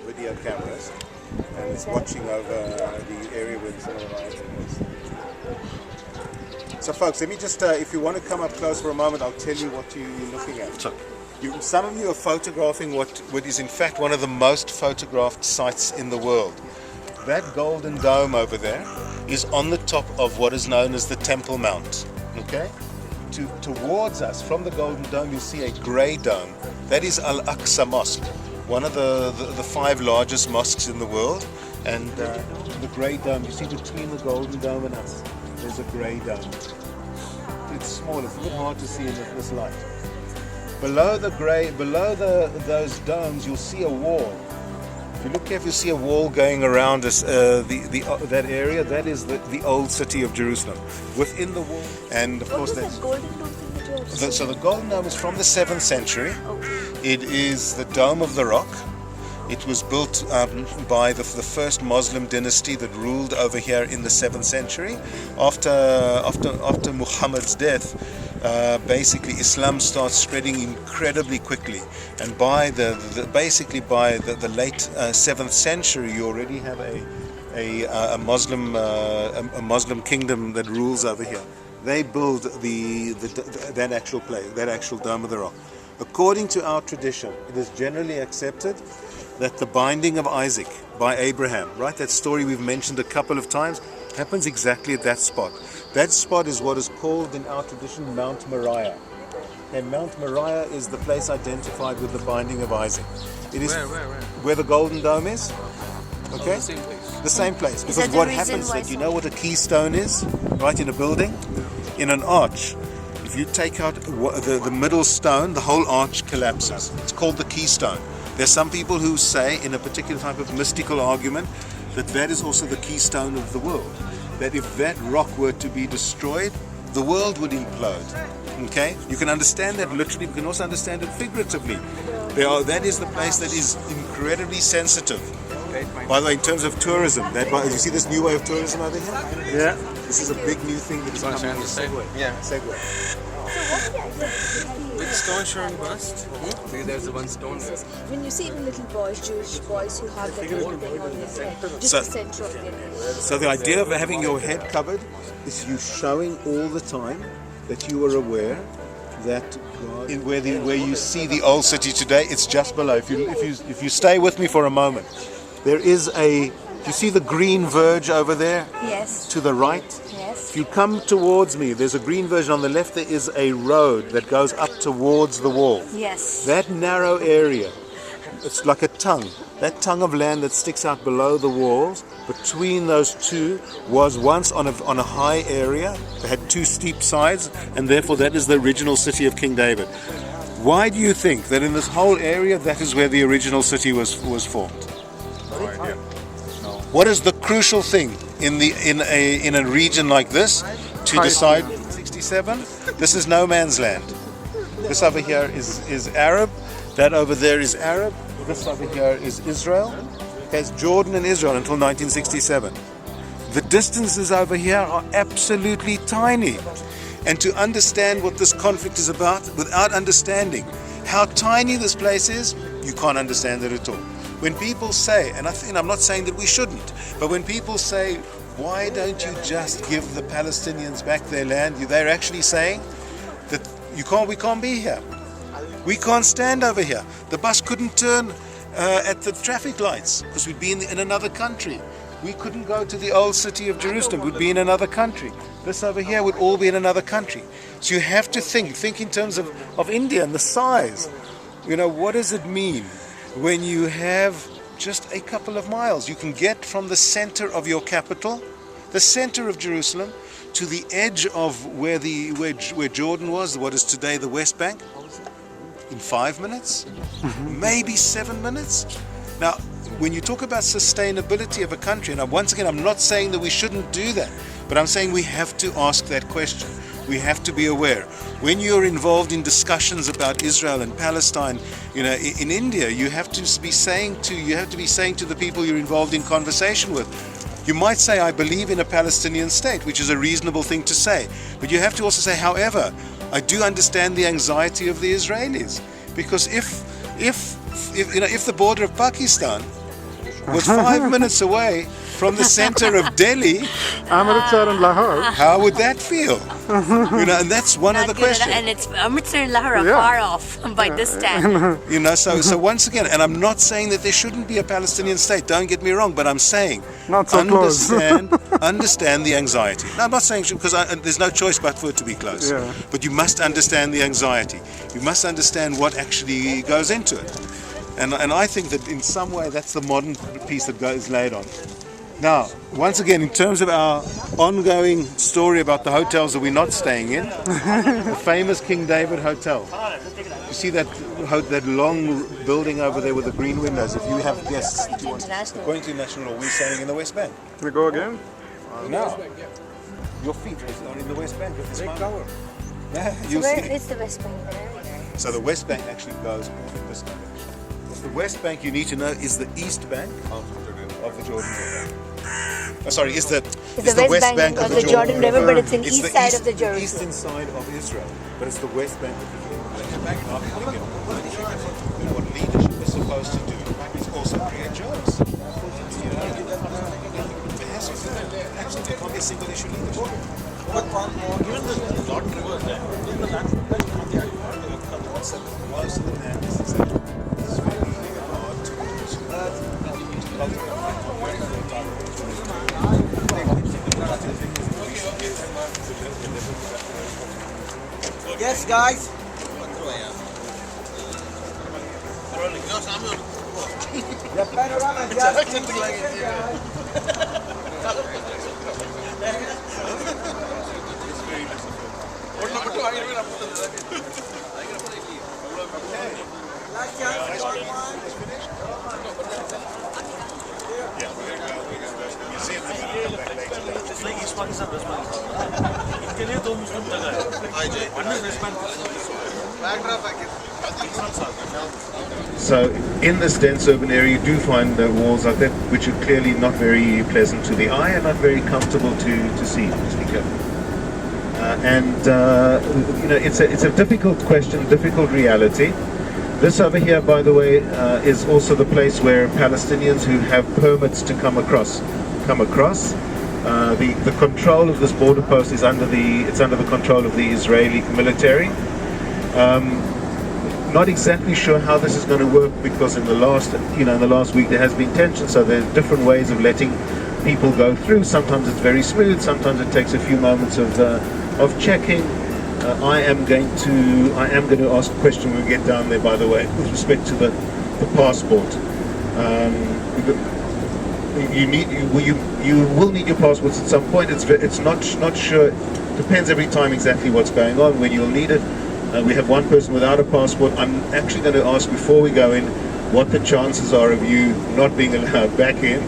video cameras, and it's watching over the area where some of the rioting is. So folks, let me just, if you want to come up close for a moment, I'll tell you what you're looking at. Some of you are photographing what is in fact one of the most photographed sites in the world. That golden dome over there is on the top of what is known as the Temple Mount. Okay? Towards us, from the Golden Dome, you see a grey dome. That is Al-Aqsa Mosque, one of the 5 largest mosques in the world. And the grey dome, you see between the Golden Dome and us, there's a grey dome. It's small, it's a bit hard to see in this light. Below those domes, you'll see a wall. If you look carefully, you'll see a wall going around us, that area. That is the old city of Jerusalem. Within the wall, and of course that's golden dome thing that you have seen? so the Golden Dome is from the 7th century. Okay. It is the Dome of the Rock. It was built by the first Muslim dynasty that ruled over here in the 7th century. After Muhammad's death, basically Islam starts spreading incredibly quickly, and by the late 7th century, you already have a Muslim kingdom that rules over here. They build that actual Dome of the Rock. According to our tradition, it is generally accepted that the binding of Isaac by Abraham, right, that story we've mentioned a couple of times, happens exactly at that spot. That spot is what is called in our tradition Mount Moriah. And Mount Moriah is the place identified with the binding of Isaac. It is where the Golden Dome is. Okay? The same place. Because what happens is, you know what a keystone is, right, in a building? In an arch. If you take out the middle stone, the whole arch collapses. It's called the keystone. There's some people who say, in a particular type of mystical argument, that is also the keystone of the world. That if that rock were to be destroyed, the world would implode. Okay? You can understand that literally, you can also understand it figuratively. That is the place that is incredibly sensitive. By the way, in terms of tourism, you see this new way of tourism over here? Yeah. This is a big new thing that is coming. Segway. Yeah. Segway. With stone showing bust? See, there's the one stone there. When you see even little boys, Jewish boys who have that little thing on their head, just the center of their head. So the idea of having your head covered is you showing all the time that you are aware that where you see the old city today, it's just below. If you stay with me for a moment, there is you see the green verge over there? Yes. To the right? Yes. If you come towards me, there's a green verge on the left. There is a road that goes up towards the wall. Yes. That narrow area, it's like a tongue. That tongue of land that sticks out below the walls, between those two, was once on a high area. It had 2 steep sides, and therefore that is the original city of King David. Why do you think that in this whole area, that is where the original city was formed? No idea. What is the crucial thing in a region like this to decide? 67. This is no man's land. This over here is Arab. That over there is Arab. This over here is Israel. There's Jordan and Israel until 1967. The distances over here are absolutely tiny. And to understand what this conflict is about, without understanding how tiny this place is, you can't understand it at all. When people say, and I'm not saying that we shouldn't, but when people say, why don't you just give the Palestinians back their land, they're actually saying that we can't be here. We can't stand over here. The bus couldn't turn at the traffic lights because we'd be in another country. We couldn't go to the old city of Jerusalem. We'd be in another country. This over here would all be in another country. So you have to think in terms of India and the size. You know, what does it mean when you have just a couple of miles? You can get from the center of your capital, the center of Jerusalem, to the edge of where Jordan was, what is today the West Bank, in 5 minutes, maybe 7 minutes. Now, when you talk about sustainability of a country, and once again, I'm not saying that we shouldn't do that, but I'm saying we have to ask that question. We have to be aware. When you're involved in discussions about Israel and Palestine, you know, in India, you have to be saying to the people you're involved in conversation with, you might say, I believe in a Palestinian state, which is a reasonable thing to say. But you have to also say, however, I do understand the anxiety of the Israelis. Because if if the border of Pakistan was 5 minutes away from the center of Delhi, Amritsar and Lahore. how would that feel? And that's one of the questions. And it's Amritsar and Lahore are Yeah. far off by this time. So once again, and I'm not saying that there shouldn't be a Palestinian state, don't get me wrong, but I'm saying Not so close. understand the anxiety. No, I'm not saying, because there's no choice but for it to be close. Yeah. But you must understand the anxiety. You must understand what actually goes into it. And I think that in some way that's the modern piece that is laid on. Now, once again, in terms of our ongoing story about the hotels that we're not staying in, the famous King David Hotel. You see that long building over there with the green windows? If you have guests that you want going to National, we're staying in the West Bank. We go again? No. Your feet are in the West Bank at this moment. So You'll where see. is the West Bank there? So the West Bank actually goes in this direction. The West Bank, you need to know, is the East Bank of the Jordan River. Sorry, is the West Bank of the Jordan River, but it's in east side of the Jerusalem. eastern side of Israel, but it's the West Bank of the Jordan River. What leadership is supposed to do is also create jobs. There has to be actually there can't be a single issue leadership. Given the lot river there, in the land, Most of the land is very hard to yes, guys. इसके लिए दो मुस्लिम जगह है one is West Bank So in this dense urban area, you do find walls like that, which are clearly not very pleasant to the eye and not very comfortable to see. It's a difficult question, difficult reality. This over here, by the way, is also the place where Palestinians who have permits to come across. The control of this border post is under the control of the Israeli military. Not exactly sure how this is going to work, because in the last week there has been tension. So there's different ways of letting people go through. Sometimes it's very smooth. Sometimes it takes a few moments of checking. I am going to ask a question when we get down there, by the way, with respect to the passport. You will need your passports at some point. It's not sure. Depends every time exactly what's going on, when you'll need it. We have one person without a passport. I'm actually going to ask before we go in what the chances are of you not being allowed back in.